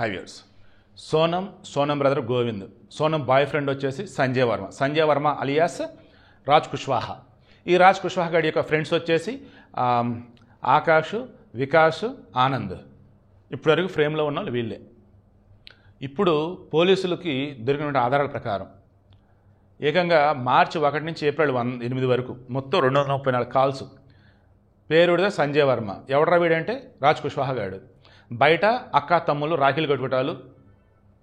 హైవ్యూర్స్ Sonam brother Govind, Sonam boy friend వచ్చేసి Sanjay Varma alias Raj Kushwaha. ఈ రాజ్ కుష్వాహా గారి యొక్క ఫ్రెండ్స్ వచ్చేసి ఆకాష్, వికాస్, ఆనంద్. ఇప్పటివరకు ఫ్రేమ్లో ఉన్న వాళ్ళు వీళ్ళే. ఇప్పుడు పోలీసులకి దొరికిన ఆధారాల ప్రకారం ఏకంగా మార్చి 1 నుంచి ఏప్రిల్ 8 వరకు మొత్తం 234 కాల్స్. పేరుడిదే సంజయ్ వర్మ. ఎవడరా వీడంటే రాజ్ కుష్వాహా గాడు. బయట అక్క తమ్ముళ్ళు రాఖీలు కట్టుకోవటాలు,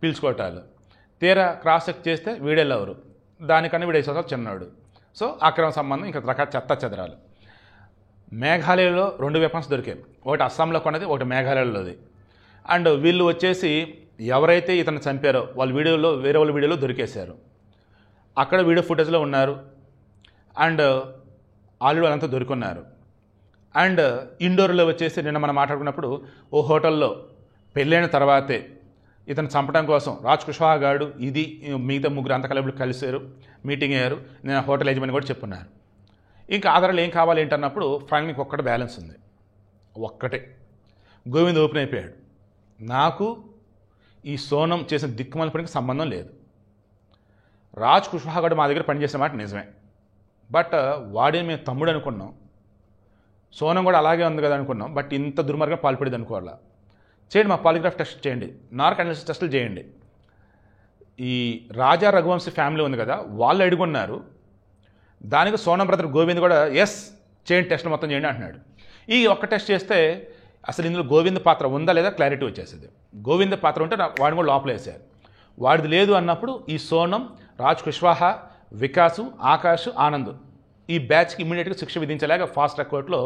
పీల్చుకోవటాలు. తీరా క్రాస్ చెక్ చేస్తే వీడెళ్ళవరు, దానికన్నా వీడు 5 సంవత్సరాలు చిన్నాడు. సో అక్రమ సంబంధం ఇంకా రకాల చెత్త చెదరాలు. మేఘాలయలో 2 వెపన్స్ దొరికాయి. ఒకటి అస్సాంలో కొన్నది, ఒకటి మేఘాలయలోది. అండ్ వీళ్ళు వచ్చేసి ఎవరైతే ఇతను చంపారో వాళ్ళ వీడియోలో, వేరే వాళ్ళ వీడియోలో దొరికేశారు. అక్కడ వీడియో ఫుటేజ్లో ఉన్నారు. అండ్ ఆల్రెడీ వాళ్ళంతా దొరుకున్నారు. అండ్ ఇండోర్లో వచ్చేసి నిన్న మనం మాట్లాడుకున్నప్పుడు ఓ హోటల్లో పెళ్ళైన తర్వాతే ఇతను చంపడం కోసం రాజ్ కుష్వాహా గారు ఇది మిగతా 3 అంతకలబులు కలిశారు, మీటింగ్ అయ్యారు. నేను హోటల్ యజమాని కూడా చెప్పున్నారు. ఇంకా ఆధారాలు ఏం కావాలి ఏంటన్నప్పుడు ఫైనల్ మీకు ఒక్కటే బ్యాలెన్స్ ఉంది. ఒక్కటే గోవింద్ ఓపెన్ అయిపోయాడు. నాకు ఈ సోనం చేసిన దిక్కుమాల పనికి సంబంధం లేదు. రాజ్ కుష్వాహా గారు మా దగ్గర పనిచేసిన మాట నిజమే. బట్ వాడే మేము తమ్ముడు అనుకున్నాం. సోనం కూడా అలాగే ఉంది కదా అనుకున్నాం. బట్ ఇంత దుర్మార్గం పాల్పడేది అనుకోవాలా. చేయండి, మా పాలిగ్రాఫ్ టెస్ట్ చేయండి, నార్క్ అనాలిసిస్ టెస్టులు చేయండి. ఈ రాజా రఘువంశీ ఫ్యామిలీ ఉంది కదా, వాళ్ళు అడుగున్నారు. దానికి సోనం బ్రదర్ గోవింద్ కూడా ఎస్ చేయండి, టెస్టులు మొత్తం చేయండి అంటున్నాడు. ఈ ఒక్క టెస్ట్ చేస్తే అసలు ఇందులో గోవింద్ పాత్ర ఉందా లేదా క్లారిటీ వచ్చేసింది. గోవింద్ పాత్ర ఉంటే వాడిని కూడా లోపల వేసారు. వాడిది లేదు అన్నప్పుడు ఈ సోనం, రాజ్ కుష్వాహా, వికాసు, ఆకాష్, ఆనంద్ ఈ బ్యాచ్కి ఇమ్మీడియట్గా శిక్ష విధించలేక ఫాస్ట్ ట్రాక్ కోర్టులో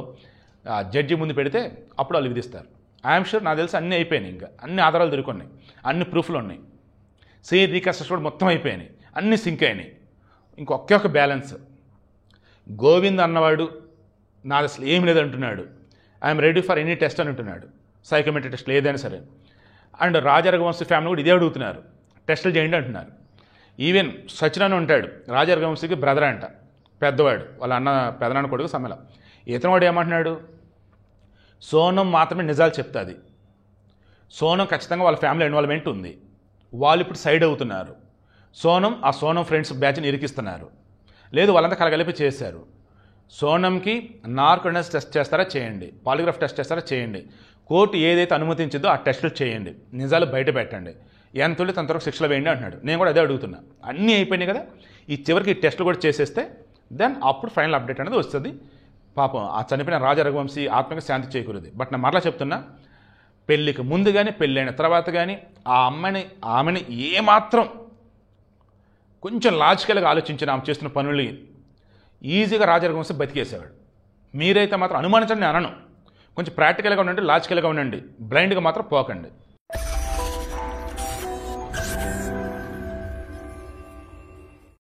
జడ్జి ముందు పెడితే అప్పుడు వాళ్ళు విధిస్తారు. ఐఎమ్ షూర్, నాకు తెలిసి అన్నీ అయిపోయినాయి. ఇంకా అన్ని ఆధారాలు దొరుకున్నాయి, అన్ని ప్రూఫ్లు ఉన్నాయి. సేమ్ రీకన్స్ట్రక్షన్ కూడా మొత్తం అయిపోయినాయి, అన్నీ సింక్ అయినాయి. ఇంకొకే ఒక బ్యాలెన్స్. గోవింద్ అన్నవాడు నాది అసలు ఏమి లేదంటున్నాడు. I'm ready for any test అని అంటున్నాడు, సైకోమెట్రిక్ టెస్ట్ ఏదైనా సరే. అండ్ రాజా రఘువంశీ ఫ్యామిలీ కూడా ఇదే అడుగుతున్నారు, టెస్టులు చేయండి అంటున్నారు. ఈవెన్ సచిన్ అని ఉంటాడు, రాజా రఘువంశీకి బ్రదర్ అంట, పెద్దవాడు, వాళ్ళ అన్న పెదనాన్న కొడుకు సమ్మెల. ఇతను వాడు ఏమంటున్నాడు, సోనం మాత్రమే నిజాలు చెప్తుంది. సోనం ఖచ్చితంగా వాళ్ళ ఫ్యామిలీ ఇన్వాల్వ్మెంట్ ఉంది. వాళ్ళు ఇప్పుడు సైడ్ అవుతున్నారు. సోనం ఫ్రెండ్స్ బ్యాచ్ని ఇరికిస్తున్నారు. లేదు, వాళ్ళంతా కలగలిపి చేశారు. సోనంకి నార్క్ అనాలిసిస్ టెస్ట్ చేస్తారా చేయండి, పాలిగ్రాఫ్ టెస్ట్ చేస్తారా చేయండి. కోర్టు ఏదైతే అనుమతించిందో ఆ టెస్టులు చేయండి, నిజాలు బయట పెట్టండి, ఎంత ఉంటే తనతో శిక్షలు వేయండి అంటున్నాడు. నేను కూడా అదే అడుగుతున్నా. అన్నీ అయిపోయినాయి కదా, ఈ చివరికి ఈ టెస్టులు కూడా చేసేస్తే దెన్ అప్పుడు ఫైనల్ అప్డేట్ అనేది వస్తుంది. పాపం ఆ చనిపోయిన రాజా రఘువంశీ ఆత్మకి శాంతి చేకూరుది. బట్ నేను మరలా చెప్తున్నా, పెళ్ళికి ముందు కానీ పెళ్ళైన తర్వాత కానీ ఆమెని ఏమాత్రం కొంచెం లాజికల్గా ఆలోచించిన ఆమె చేస్తున్న పనులు ఈజీగా రాజా రఘువంశీ బతికేసేవాడు. మీరైతే మాత్రం అనుమానించండి, నేను అనను. కొంచెం ప్రాక్టికల్గా ఉండండి, లాజికల్గా ఉండండి, బ్లైండ్గా మాత్రం పోకండి.